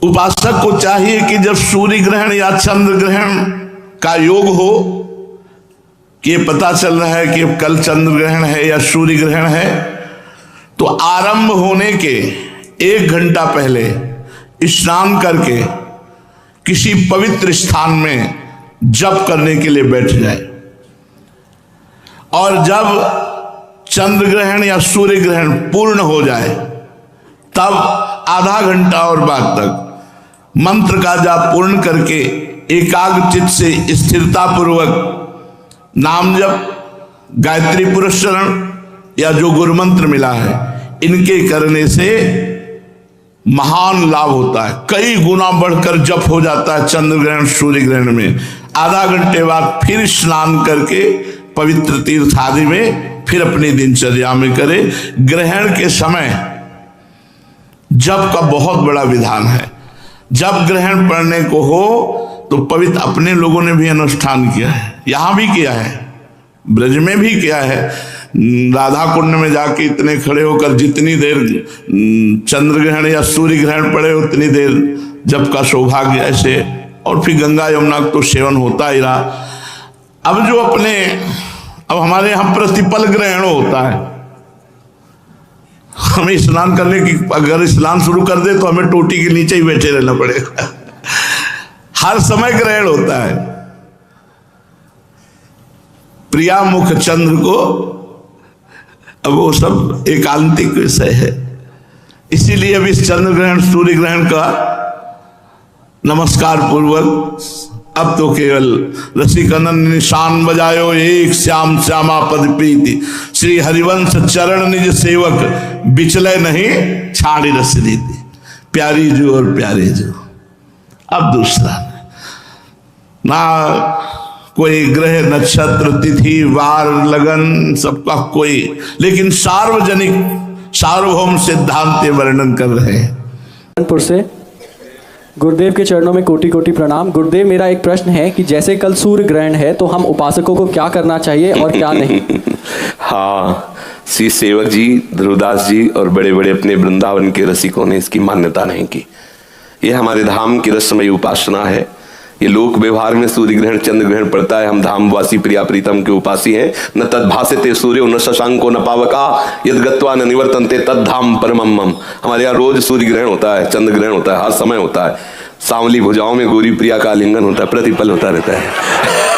उपासक को चाहिए कि जब सूर्य ग्रहण या चंद्र ग्रहण का योग हो, कि ये पता चल रहा है कि कल चंद्र ग्रहण है या सूर्य ग्रहण है, तो आरंभ होने के 1 घंटा पहले स्नान करके किसी पवित्र स्थान में जप करने के लिए बैठ जाए। और जब चंद्र ग्रहण या सूर्य ग्रहण पूर्ण हो जाए तब आधा घंटा और बाद तक मंत्र का जाप पूर्ण करके एकाग्र चित्त से स्थिरता पूर्वक नाम जप, गायत्री पुरस्चरण या जो गुरु मंत्र मिला है इनके करने से महान लाभ होता है। कई गुना बढ़कर जप हो जाता है चंद्र ग्रहण सूर्य ग्रहण में। आधा घंटे बाद फिर स्नान करके पवित्र तीर्थ आदि में फिर अपनी दिनचर्या में करे। ग्रहण के समय जप का बहुत बड़ा विधान है। जब ग्रहण पड़ने को हो तो पवित्र अपने लोगों ने भी अनुष्ठान किया है, यहां भी किया है, ब्रज में भी किया है। राधा कुंड में जाके इतने खड़े होकर जितनी देर चंद्र ग्रहण या सूर्य ग्रहण पड़े उतनी देर जप का सौभाग्य ऐसे। और फिर गंगा यमुना तो सेवन होता ही रहा। अब हमारे यहां प्रतिपल ग्रहण होता है। हमें स्नान करने की, अगर स्नान शुरू कर दे तो हमें टोटी के नीचे ही बैठे रहना पड़ेगा। हर समय ग्रहण होता है। प्रिया मुख चंद्र को, अब वो सब एकांतिक विषय है। इसीलिए अब इस चंद्र ग्रहण सूर्य ग्रहण का नमस्कार पूर्वक अब तो केवल रसिकनन निशान बजायो एक श्याम श्यामा पद प्रीति, श्री हरिवंश चरण निज सेवक बिचले नहीं छाड़ी रस रीति। प्यारी जो और प्यारे जो। अब दूसरा ना कोई ग्रह नक्षत्र तिथि वार लगन सबका कोई, लेकिन सार्वजनिक सार्वभौम सिद्धांत वर्णन कर रहे हैं। कानपुर से गुरुदेव के चरणों में कोटि कोटि प्रणाम। गुरुदेव, मेरा एक प्रश्न है कि जैसे कल सूर्य ग्रहण है तो हम उपासकों को क्या करना चाहिए और क्या नहीं? हाँ, श्री सेवक जी, ध्रुवदास जी और बड़े बड़े अपने वृंदावन के रसिकों ने इसकी मान्यता नहीं की। ये हमारे धाम की रसमयी उपासना है। ये लोक व्यवहार में सूर्य ग्रहण चंद्र ग्रहण पड़ता है। हम धामवासी प्रिया प्रीतम के उपासी हैं। न तद्भासते सूर्यो न शशांको न पावका यद गत्वा न निवर्तन्ते तद धाम परमम मम। हमारे यहाँ रोज सूर्य ग्रहण होता है, चंद्र ग्रहण होता है, हर समय होता है। सांवली भुजाओं में गौरी प्रिया का आलिंगन होता है, प्रतिपल होता रहता है।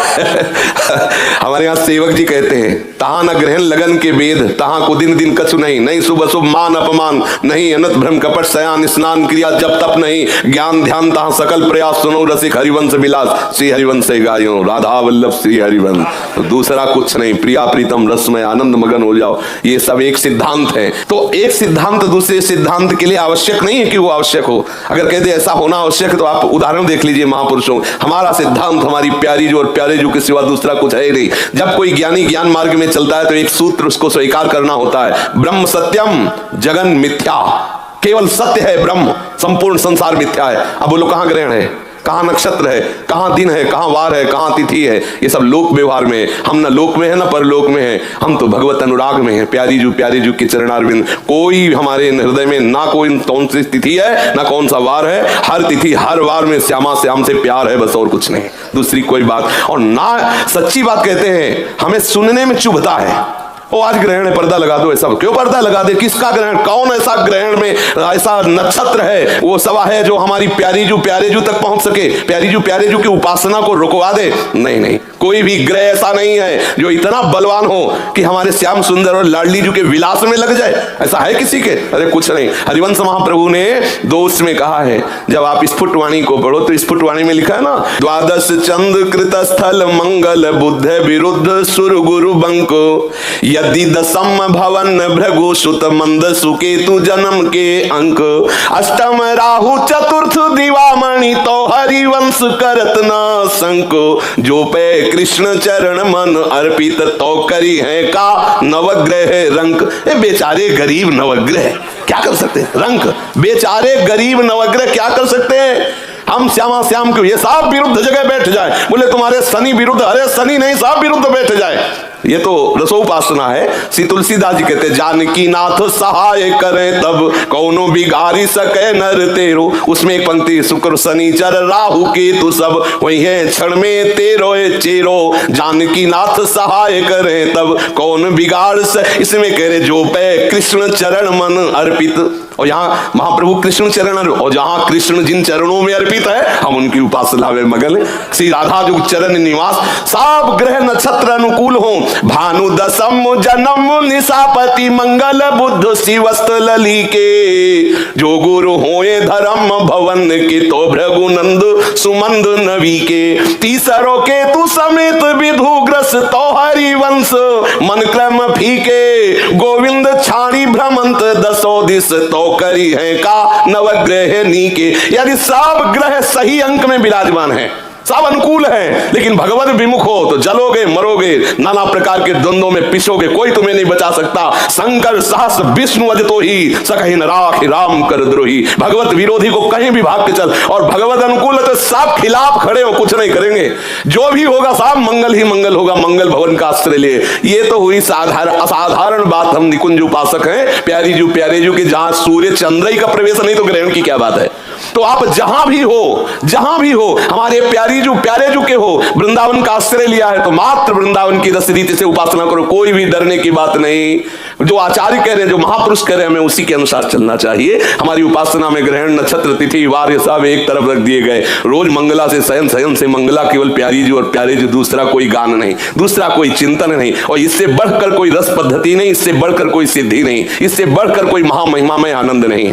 हमारे यहाँ सेवक जी कहते हैं, तहां न ग्रहण लगन के वेद, तहां को दिन दिन कछु नहीं, नहीं शुभ अशुभ मान अपमान, नहीं अनत भ्रम कपट सयान स्नान क्रिया जब तप नहीं, ज्ञान ध्यान तहां सकल प्रयास सुनो रसिक हरिवंश विलास, श्री हरिवंश से गायो राधा वल्लभ श्री हरिवंश। तो दूसरा कुछ नहीं, प्रिया प्रीतम रस में आनंद मगन हो जाओ। ये सब एक सिद्धांत है। तो एक सिद्धांत दूसरे सिद्धांत के लिए आवश्यक नहीं है कि वो आवश्यक हो। अगर कहते ऐसा होना आवश्यक तो आप उदाहरण देख लीजिए महापुरुषों। हमारा सिद्धांत, हमारी प्यारी जो और प्यारे जो के सिवा दूसरा कुछ है ही नहीं। जब कोई ज्ञानी ज्ञान मार्ग में चलता है तो एक सूत्र उसको स्वीकार करना होता है, ब्रह्म सत्यम जगन मिथ्या। केवल सत्य है ब्रह्म, संपूर्ण संसार मिथ्या है। अब बोलो कहां ग्रहण है, कहां नक्षत्र है, कहां दिन है, कहां वार है, कहां तिथि है? ये सब लोक व्यवहार में। हम न लोक में है न परलोक में है, हम तो भगवत अनुराग में है। प्यारी जू के चरणारविंद। कोई हमारे हृदय में ना कोई कौन सी तिथि है ना कौन सा वार है। हर तिथि हर वार में श्यामा श्याम से प्यार है, बस और कुछ नहीं, दूसरी कोई बात। और ना सच्ची बात कहते हैं, हमें सुनने में चुभता है। ओ आज ग्रहण है, पर्दा लगा दो। ऐसा क्यों पर्दा लगा दे? किसका ग्रहण? कौन ऐसा ग्रहण में ऐसा नक्षत्र है वो सवा है जो हमारी प्यारी जू प्यारे जू तक पहुंच सके, प्यारी जू प्यारे जू की उपासना को रुकवा दे? नहीं नहीं, कोई भी ग्रह ऐसा नहीं है जो इतना बलवान हो कि हमारे श्याम सुंदर और लाडली जू के विलास में लग जाए। ऐसा है किसी के? अरे कुछ नहीं। हरिवंश महाप्रभु ने दोष में कहा है, जब आप स्फुटवाणी को पढ़ो तो स्फुटवाणी में लिखा है ना, द्वादश चंद्र कृत स्थल मंगल बुद्ध विरुद्ध सुर गुरु बंको, यदि दशम भवन भृगु सुत मंद सुकेतु जन्म के अंक, अष्टम राहु चतुर्थ दिवामणि तो हरिवंश करत न संको, जो पे कृष्ण चरण मन अर्पित तो करी है का नवग्रह रंक। ए बेचारे गरीब नवग्रह क्या कर सकते हैं? रंक बेचारे गरीब नवग्रह क्या कर सकते हैं? हम श्यामा श्याम क्यों? ये साहब विरुद्ध जगह बैठ जाए, बोले तुम्हारे शनि विरुद्ध, अरे शनि नहीं साहब विरुद्ध बैठ जाए। ये तो रसोपासना है। श्री तुलसीदास जी कहते जानकी नाथ सहाय करें तब कौनो बिगाड़ी सके नर तेरो। उसमें एक पंक्ति शुक्र शनिचर राहु केतु सब वही है क्षण में तेरो चेरो। जानकी नाथ सहाय करें तब कौन बिगाड़ इसमें कह रहे जो पे कृष्ण चरण मन अर्पित। और यहाँ महाप्रभु कृष्ण चरण और जहाँ कृष्ण जिन चरणों में अर्पित है हम उनकी उपासना में मगन है। श्री राधा जो चरण निवास सब ग्रह नक्षत्र अनुकूल हो। भानु दशम जन्म निशापति मंगल बुद्ध शिवस्त लली के। जो गुरु होए धर्म भवन के तो भृगुनंद सुमंद नवी के। तीसरो के तू समेत विधुग्रस तो हरिवंश मन क्रम फीके। गोविंद छाड़ी भ्रमंत दसो दिस तो करी है का नवग्रह नीके। यदि सब ग्रह सही अंक में विराजमान है, सब अनुकूल है, लेकिन भगवत विमुख हो तो जलोगे मरोगे, नाना प्रकार के द्वंद्वों में पिसोगे, कोई तुम्हें नहीं बचा सकता। शंकर सहस्र विष्णु अजतो ही सकहि न राखि राम कर द्रोही। भगवत विरोधी को कहीं भी भाग के चल और भगवत अनुकूल है तो सब खिलाफ खड़े हो, कुछ नहीं करेंगे। जो भी होगा सब मंगल ही मंगल होगा। मंगल भवन का आश्रय लिए। ये तो हुई असाधारण बात। हम निकुंज उपासक हैं, प्यारी जू के जहां सूर्य चंद्र का प्रवेश नहीं तो ग्रहण की क्या बात है। तो आप जहां भी हो हमारे प्यारे जू के हो, वृंदावन का आश्रय लिया है तो मात्र वृंदावन की रस रीति से उपासना करो। कोई भी डरने की बात नहीं। जो आचार्य कह रहे हैं, जो महापुरुष कह रहे हैं, हमें उसी के अनुसार चलना चाहिए। हमारी उपासना में ग्रहण नक्षत्र तिथि वार ये सब एक तरफ रख दिए गए। रोज मंगला से शयन से मंगला केवल प्यारी जू और प्यारे जू, दूसरा कोई गान नहीं, दूसरा कोई चिंतन नहीं। और इससे बढ़कर कोई रस पद्धति नहीं, इससे बढ़कर कोई सिद्धि नहीं, इससे बढ़कर कोई महामहिमामय आनंद नहीं।